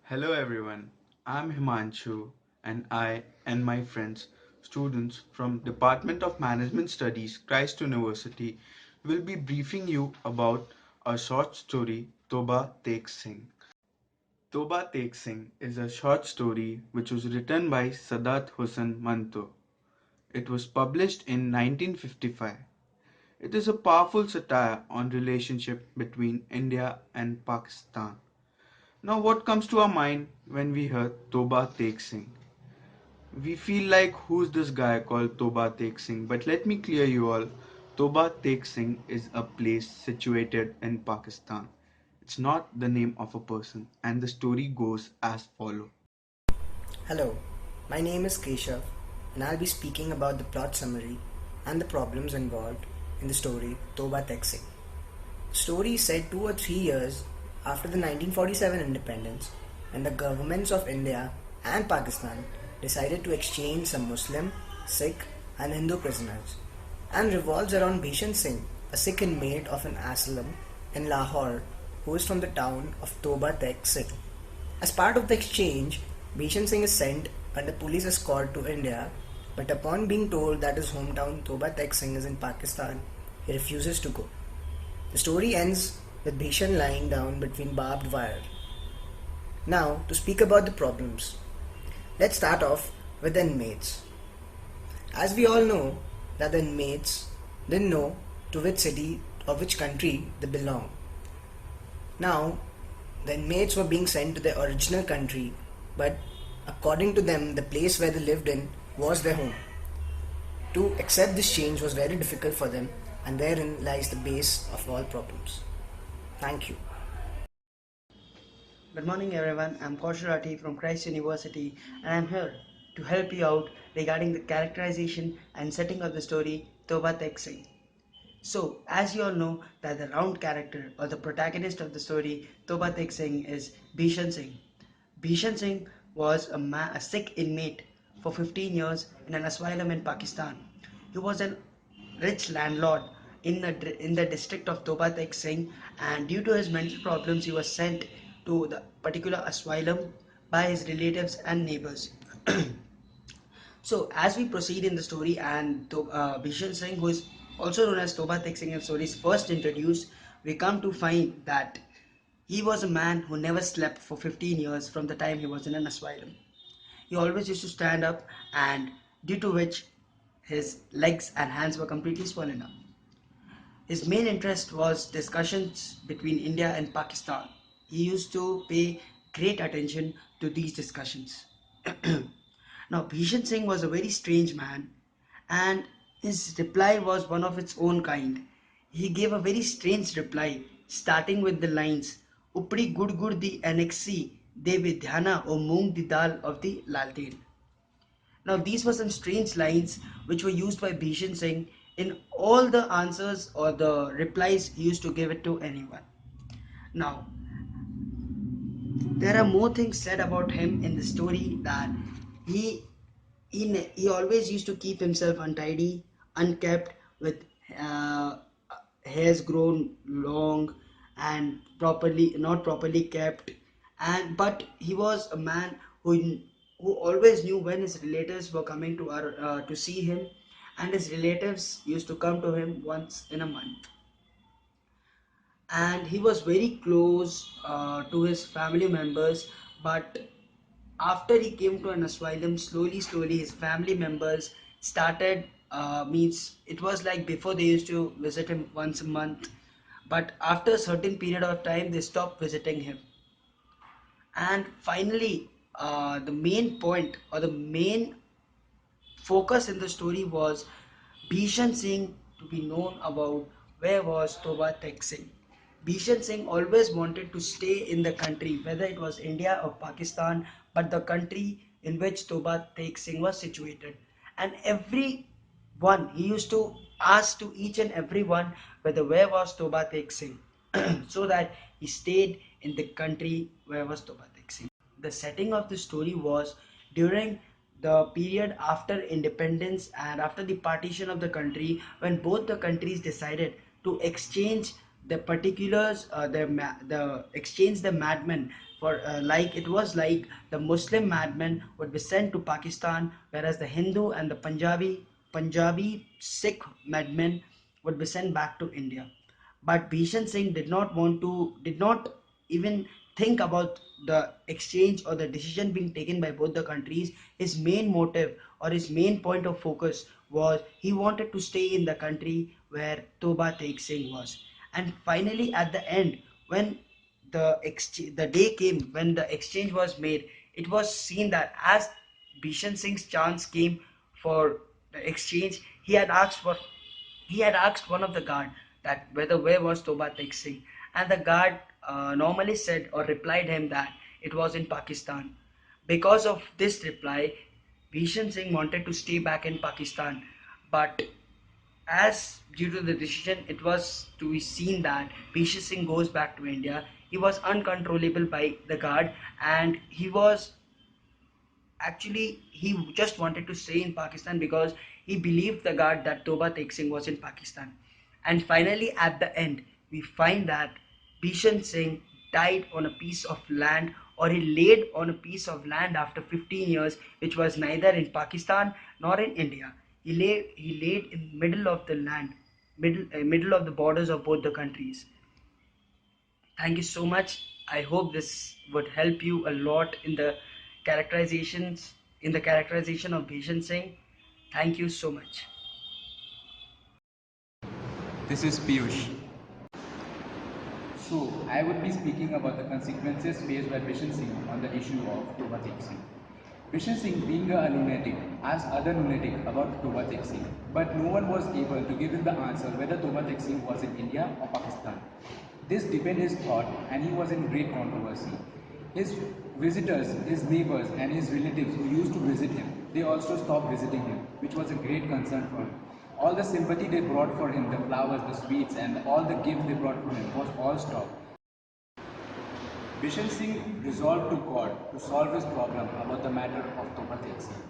Hello everyone, I'm Himanshu and I and my friends, students from Department of Management Studies, Christ University, will be briefing you about a short story, Toba Tek Singh. Toba Tek Singh is a short story which was written by Sadat Hussain Manto. It was published in 1955. It is a powerful satire on relationship between India and Pakistan. Now, what comes to our mind when we hear Toba Tek Singh? We feel like who's this guy called Toba Tek Singh? But let me clear you all. Toba Tek Singh is a place situated in Pakistan. It's not the name of a person, and the story goes as follows. Hello, my name is Keshav, and I'll be speaking about the plot summary and the problems involved in the story Toba Tek Singh. The story is set 2 or 3 years after the 1947 independence, when the governments of India and Pakistan decided to exchange some Muslim, Sikh, and Hindu prisoners, and revolves around Bhishan Singh, a Sikh inmate of an asylum in Lahore who is from the town of Toba Tek Singh. As part of the exchange, Bhishan Singh is sent under police escort to India, but upon being told that his hometown Toba Tek Singh is in Pakistan, he refuses to go. The story ends with Bhishan lying down between barbed wire. Now, to speak about the problems. Let's start off with the inmates. As we all know, that the inmates didn't know to which city or which country they belong. Now, the inmates were being sent to their original country, but according to them, the place where they lived in was their home. To accept this change was very difficult for them, and therein lies the base of all problems. Thank you. Good morning, everyone. I'm Kaushal from Christ University, and I'm here to help you out regarding the characterization and setting of the story Toba Tek Singh. So, as you all know, that the round character or the protagonist of the story Toba Tek Singh is Bhishan Singh. Bhishan Singh was a Sikh inmate for 15 years in an asylum in Pakistan. He was a rich landlord in the district of Toba Tek Singh, and due to his mental problems, he was sent to the particular asylum by his relatives and neighbors. So, as we proceed in the story, and Bhishan Singh, who is also known as Toba Tek Singh in story, is first introduced, we come to find that he was a man who never slept for 15 years from the time he was in an asylum. He always used to stand up, and due to which his legs and hands were completely swollen up. His main interest was discussions between India and Pakistan. He used to pay great attention to these discussions. Now, Bhishan Singh was a very strange man, and his reply was one of its own kind. He gave a very strange reply, starting with the lines, Upri gud gud di anexi, de vidhyana o moong di dal of the lalteen. Now, these were some strange lines which were used by Bhishan Singh in all the answers or the replies he used to give it to anyone. Now, there are more things said about him in the story that he he always used to keep himself untidy, unkept, with uh, hairs grown long and properly not properly kept, and but he was a man who always knew when his relatives were coming to our to see him, and his relatives used to come to him once in a month, and he was very close to his family members. But after he came to an asylum, slowly his family members started means it was like before they used to visit him once a month, but after a certain period of time they stopped visiting him. And finally, the main point or the main focus in the story was Bhishan Singh to be known about where was Toba Tek Singh. Bhishan Singh always wanted to stay in the country, whether it was India or Pakistan, but the country in which Toba Tek Singh was situated. And every one, he used to ask to each and every one whether where was Toba Tek Singh, so that he stayed in the country where was Toba Tek Singh. The setting of the story was during the period after independence and after the partition of the country, when both the countries decided to exchange the particulars, the exchange the madmen For like it was like the Muslim madmen would be sent to Pakistan, whereas the Hindu and the Punjabi Sikh madmen would be sent back to India. But Bhishan Singh did not even think about the exchange or the decision being taken by both the countries. His main motive or his main point of focus was he wanted to stay in the country where Toba Tek Singh was. And finally, at the end, when the day came when the exchange was made, it was seen that as Bhishan Singh's chance came for the exchange, he had asked one of the guard that whether where was Toba Tek Singh, and the guard normally said or replied him that it was in Pakistan. Because of this reply, Bhishan Singh wanted to stay back in Pakistan, but as due to the decision, it was to be seen that Bhishan Singh goes back to India. He was uncontrollable by the guard, and he just wanted to stay in Pakistan because he believed the guard that Toba Tek Singh was in Pakistan. And finally, at the end, we find that Bhishan Singh died on a piece of land, or he laid on a piece of land after 15 years, which was neither in Pakistan nor in India. He laid in middle of the land, middle of the borders of both the countries. Thank you so much. I hope this would help you a lot in the characterization of Bhishan Singh. Thank you so much. This is Piyush. So, I would be speaking about the consequences faced by Bishan Singh on the issue of Toba Tek Singh. Bishan Singh, being a lunatic, asked other lunatic about Toba Tek Singh, but no one was able to give him the answer whether Toba Tek Singh was in India or Pakistan. This deepened his thought and he was in great controversy. His visitors, his neighbors and his relatives who used to visit him, they also stopped visiting him, which was a great concern for him. All the sympathy they brought for him, the flowers, the sweets and all the gifts they brought for him was all stopped. Bishan Singh resolved to God to solve his problem about the matter of Toba Tek Singh.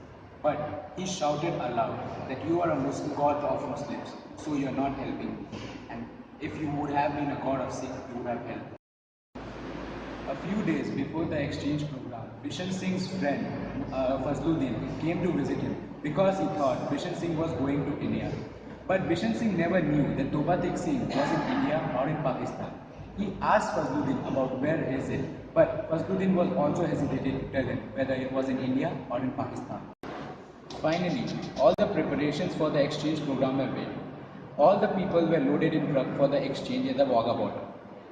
But he shouted aloud that you are a Muslim god of Muslims, so you are not helping me. And if you would have been a god of Sikhs, you would have helped. A few days before the exchange program, Bishan Singh's friend Fazluddin came to visit him because he thought Bishan Singh was going to India. But Bishan Singh never knew that Toba Tek Singh was in India or in Pakistan. He asked Fazluddin about where is it, but Fazluddin was also hesitated to tell him whether it was in India or in Pakistan. Finally, all the preparations for the exchange program were made. All the people were loaded in truck for the exchange at the Wagah border.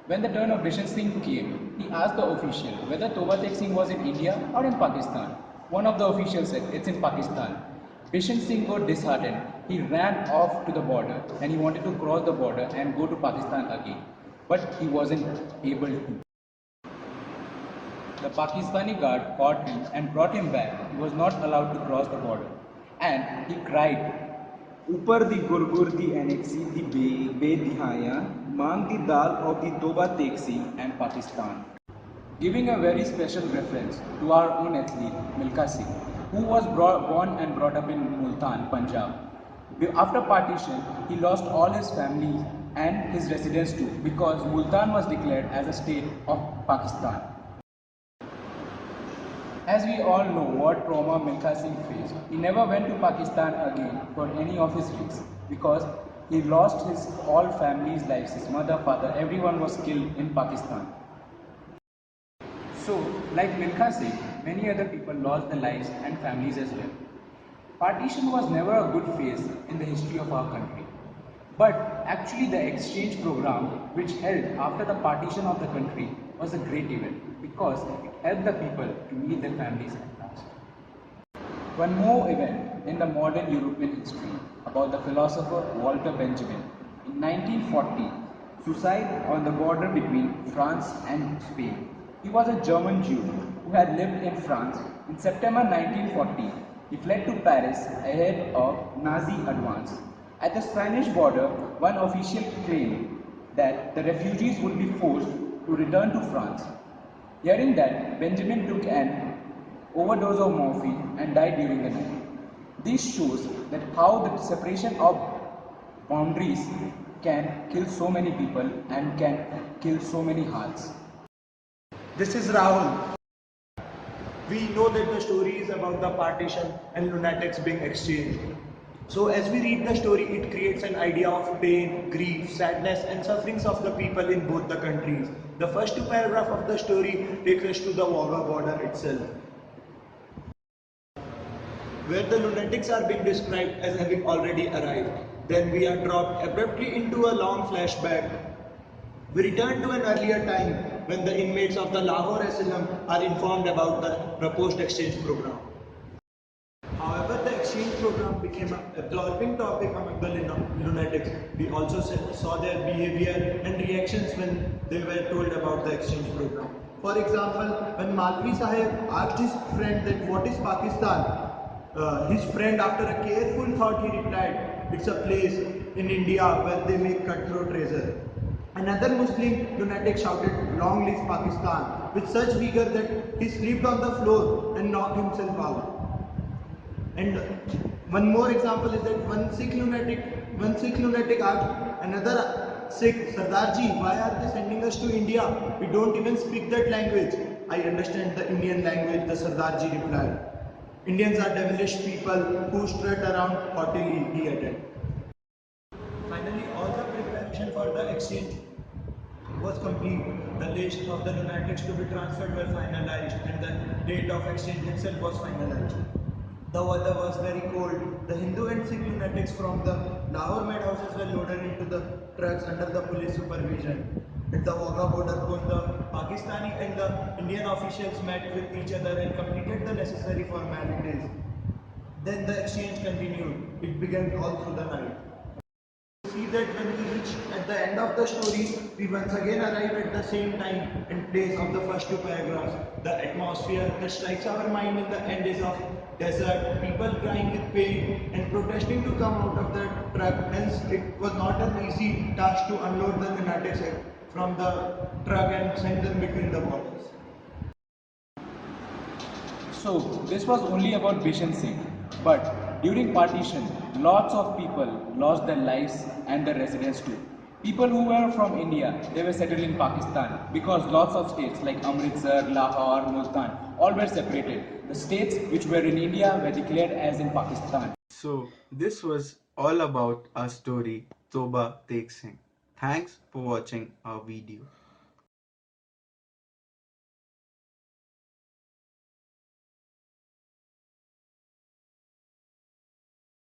When the turn of Bishan Singh came, he asked the official whether Toba Tek Singh was in India or in Pakistan. One of the officials said, it's in Pakistan. Bishan Singh got disheartened. He ran off to the border and he wanted to cross the border and go to Pakistan again. But he wasn't able to. The Pakistani guard caught him and brought him back. He was not allowed to cross the border. And he cried, ऊपर दी गुरगुर दी annexe दी बेदिहाया मांग दी दाल of the Toba Tek Singh and Pakistan. Giving a very special reference to our own athlete Milkha Singh, who was born and brought up in Multan, Punjab. After partition, he lost all his family and his residence too because Multan was declared as a state of Pakistan. As we all know what trauma Milkha Singh faced, he never went to Pakistan again for any of his risks because he lost his all family's lives, his mother, father, everyone was killed in Pakistan. So, like Milkha Singh, many other people lost their lives and families as well. Partition was never a good phase in the history of our country. But actually the exchange program which held after the partition of the country was a great event because it helped the people to meet their families at last. One more event in the modern European history about the philosopher Walter Benjamin. In 1940, suicide on the border between France and Spain. He was a German Jew who had lived in France. In September 1940, he fled to Paris ahead of Nazi advance. At the Spanish border, one official claimed that the refugees would be forced to return to France. Hearing that, Benjamin took an overdose of morphine and died during the night. This shows that how the separation of boundaries can kill so many people and can kill so many hearts. This is Rahul. We know that the story is about the partition and lunatics being exchanged. So as we read the story, it creates an idea of pain, grief, sadness and sufferings of the people in both the countries. The first two paragraphs of the story takes us to the Wagah border itself, where the lunatics are being described as having already arrived. Then we are dropped abruptly into a long flashback. We return to an earlier time when the inmates of the Lahore Asylum are informed about the proposed exchange program. However, the exchange program became an absorbing topic among the lunatics. We also saw their behavior and reactions when they were told about the exchange program. For example, when Malvi Sahib asked his friend that what is Pakistan, his friend after a careful thought he replied, it's a place in India where they make cutthroat razor. Another Muslim lunatic shouted, long live Pakistan, with such vigor that he slipped on the floor and knocked himself out. And one more example is that one Sikh lunatic asked another Sikh, Sardarji, why are they sending us to India? We don't even speak that language. I understand the Indian language, the Sardarji replied. Indians are devilish people who strut around haughtily, he added. Finally, all the preparation for the exchange was complete. The list of the lunatics to be transferred were finalized and the date of exchange itself was finalized. The weather was very cold. The Hindu and Sikh lunatics from the Lahore made houses were loaded into the trucks under the police supervision. At the Wagah border post, the Pakistani and the Indian officials met with each other and completed the necessary formalities. Then the exchange continued. It began all through the night. See that when we reach at the end of the story, we once again arrive at the same time and place of the first two paragraphs. The atmosphere that strikes our mind in the end is of desert, people crying with pain and protesting to come out of the truck. Hence, it was not an easy task to unload the lunatics from the truck and send them between the borders. So this was only about Bishan Singh, but during partition, lots of people lost their lives and their residence too. People who were from India, they were settled in Pakistan because lots of states like Amritsar, Lahore, Multan, all were separated. The states which were in India were declared as in Pakistan. So, this was all about our story, Toba Take Singh. Thanks for watching our video.